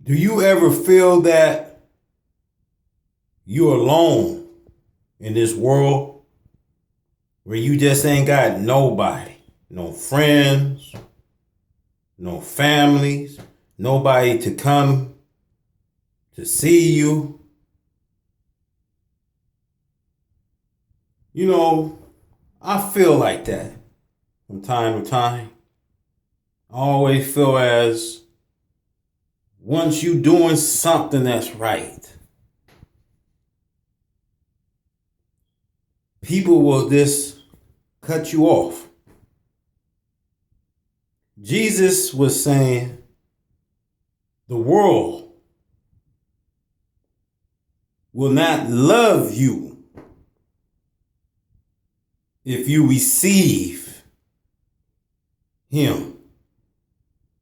Do you ever feel that you're alone in this world where you just ain't got nobody, no friends, no families, nobody to come to see you? You know, I feel like that from time to time. I always feel as once you doing something that's right, people will just cut you off. Jesus was saying the world will not love you if you receive him.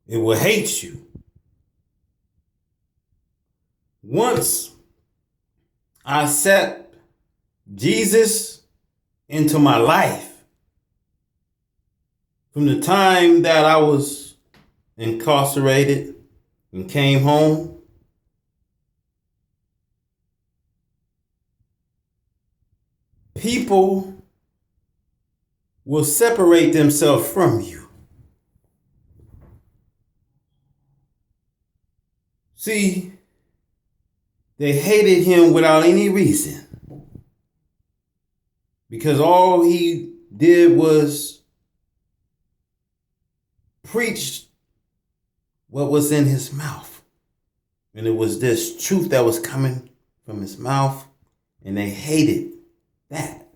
It will hate you. Once I accept Jesus into my life, from the time that I was incarcerated and came home, people will separate themselves from you. See, they hated him without any reason, because all he did was preach what was in his mouth. And it was this truth that was coming from his mouth, and they hated that.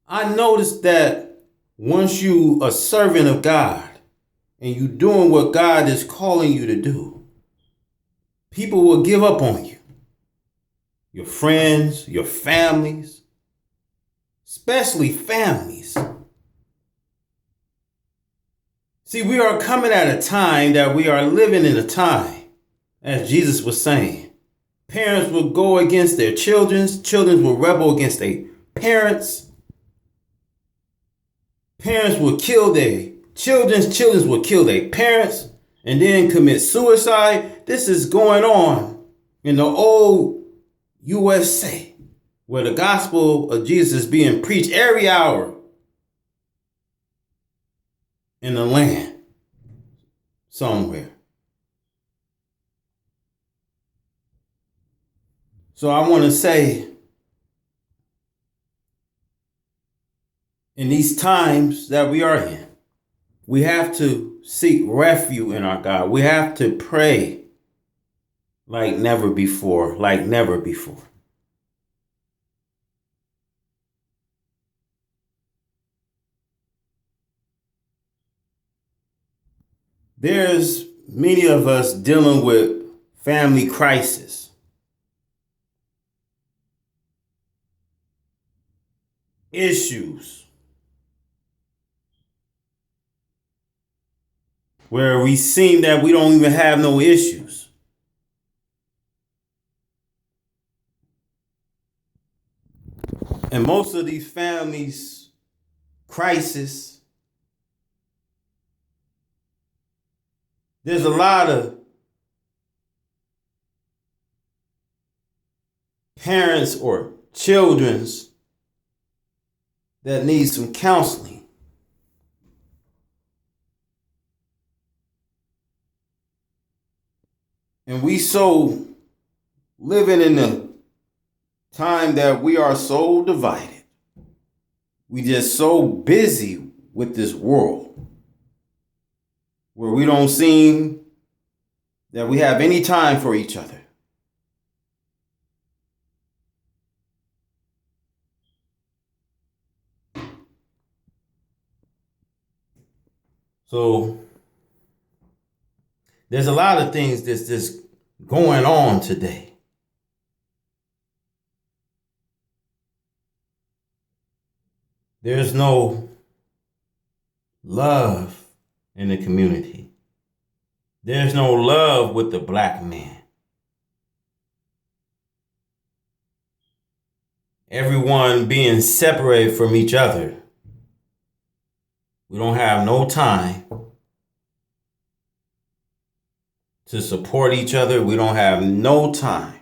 I noticed that once you a servant of God and you doing what God is calling you to do, people will give up on you. Your friends, your families, especially families. See, we are coming at a time that we are living in a time, as Jesus was saying. Parents will go against their children will rebel against their parents. Parents will kill their children will kill their parents and then commit suicide. This is going on in the old USA, where the gospel of Jesus is being preached every hour in the land somewhere. So I want to say, in these times that we are in, we have to seek refuge in our God. We have to pray like never before, like never before. There's many of us dealing with family crisis, issues, where we seem that we don't even have no issues. And most of these families crisis, there's a lot of parents or children's that need some counseling. And we so living in the time that we are so divided. We just so busy with this world where we don't seem that we have any time for each other. So there's a lot of things that's just going on today. There's no love in the community. There's no love with the black man. Everyone being separated from each other. We don't have no time to support each other. We don't have no time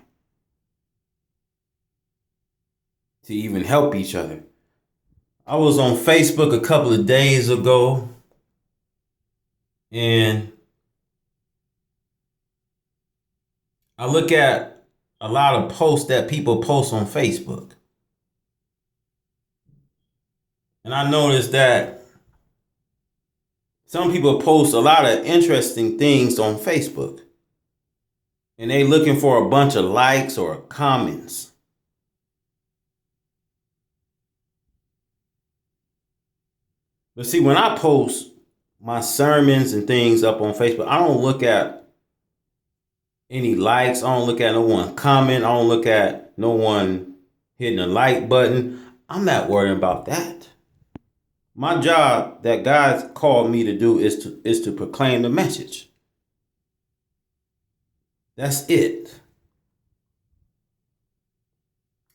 to even help each other. I was on Facebook a couple of days ago, and I look at a lot of posts that people post on Facebook. And I noticed that some people post a lot of interesting things on Facebook. And they looking for a bunch of likes or comments. But see, when I post my sermons and things up on Facebook, I don't look at any likes. I don't look at no one comment. I don't look at no one hitting a like button. I'm not worried about that. My job that God called me to do is to proclaim the message. That's it.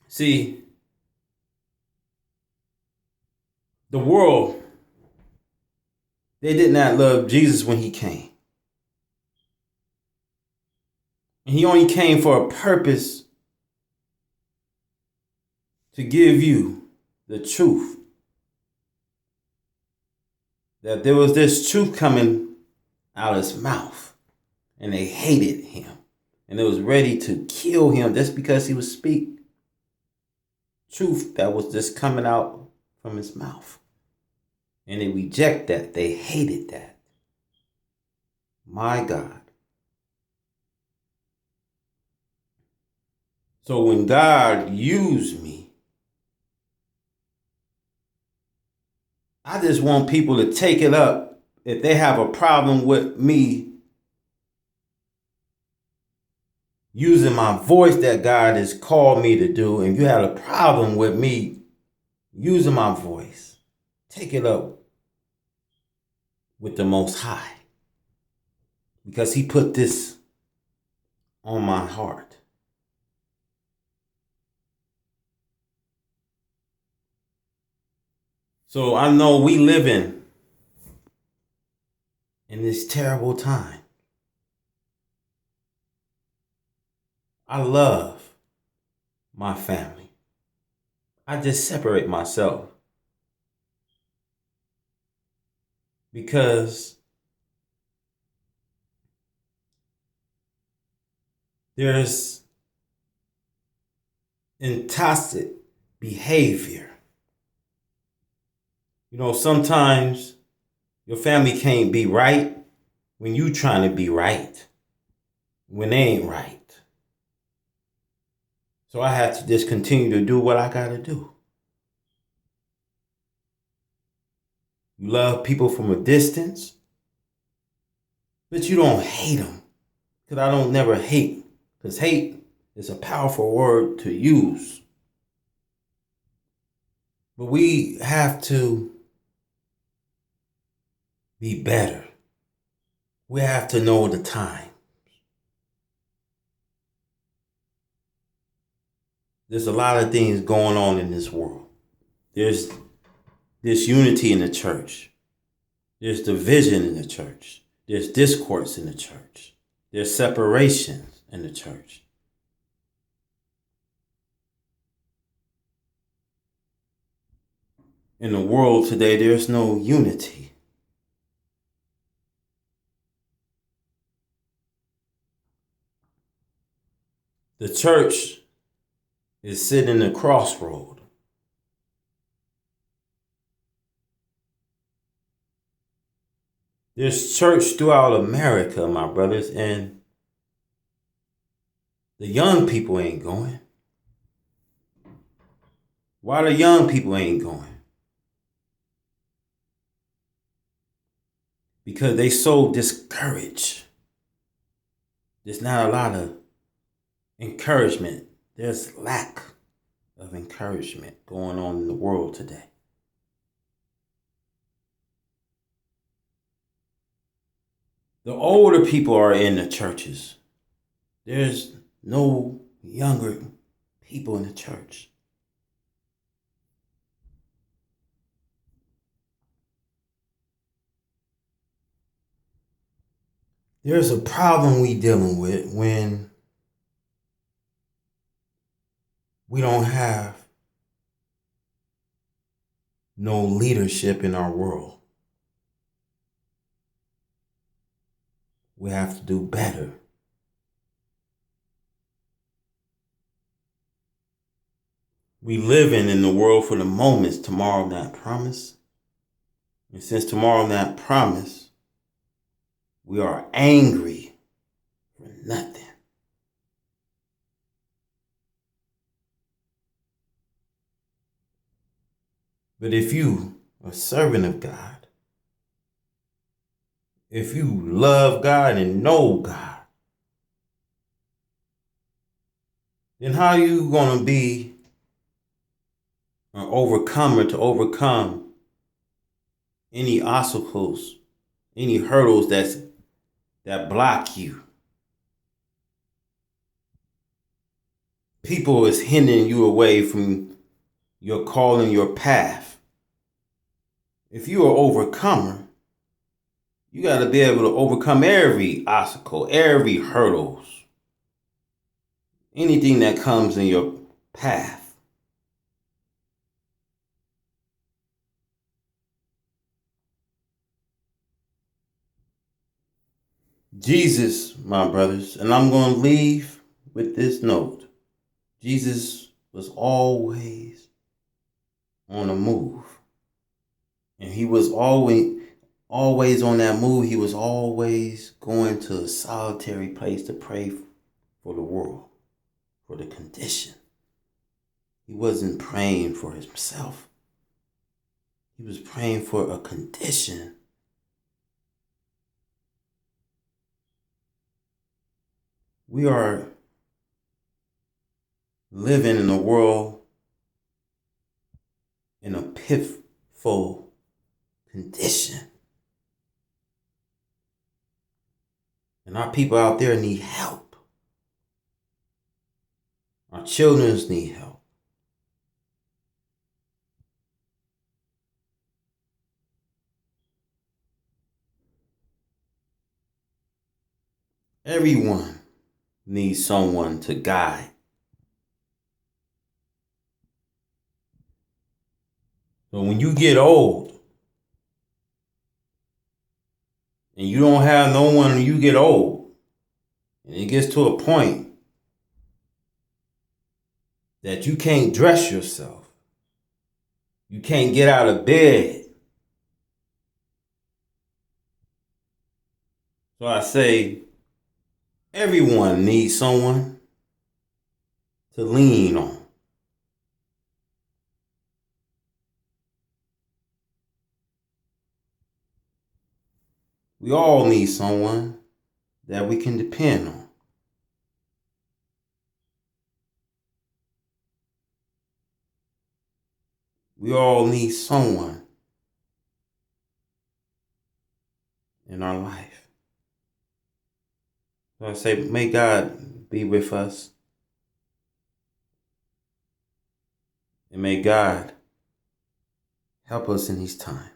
See, the world, they did not love Jesus when he came. And he only came for a purpose, to give you the truth. That there was this truth coming out of his mouth. And they hated him. And they was ready to kill him just because he would speak truth that was just coming out from his mouth. And they reject that. They hated that. My God. So when God used me, I just want people to take it up. If they have a problem with me using my voice that God has called me to do, and you have a problem with me using my voice, take it up with the Most High. Because he put this on my heart. So I know we living in this terrible time. I love my family. I just separate myself because there's intoxic behavior. You know, sometimes your family can't be right when you trying to be right, when they ain't right. So I have to just continue to do what I got to do. You love people from a distance, but you don't hate them. Because I don't never hate. Because hate is a powerful word to use. But we have to be better. We have to know the time. There's a lot of things going on in this world. There's disunity in the church. There's division in the church. There's discourse in the church. There's separation in the church. In the world today, there's no unity. The church is sitting in a crossroad. There's church throughout America, my brothers, and the young people ain't going. Why the young people ain't going? Because they so discouraged. There's not a lot of encouragement. There's lack of encouragement going on in the world today. The older people are in the churches. There's no younger people in the church. There's a problem we dealing with when we don't have no leadership in our world. We have to do better. We living in the world for the moments, tomorrow not promised. And since tomorrow not promised, we are angry for nothing. But if you are a servant of God, if you love God and know God, then how are you going to be an overcomer to overcome any obstacles, any hurdles that block you? People is hindering you away from your calling, your path. If you're an overcomer, you got to be able to overcome every obstacle, every hurdles, anything that comes in your path. Jesus, my brothers, and I'm going to leave with this note. Jesus was always on the move. And he was always on that move. He was always going to a solitary place to pray for the world, for the condition. He wasn't praying for himself. He was praying for a condition. We are living in a world in a pitiful condition. And our people out there need help. Our children need help. Everyone needs someone to guide. So when you get old and you don't have no one when you get old, and it gets to a point that you can't dress yourself, you can't get out of bed. So I say, everyone needs someone to lean on. We all need someone that we can depend on. We all need someone in our life. So I say, may God be with us. And may God help us in these times.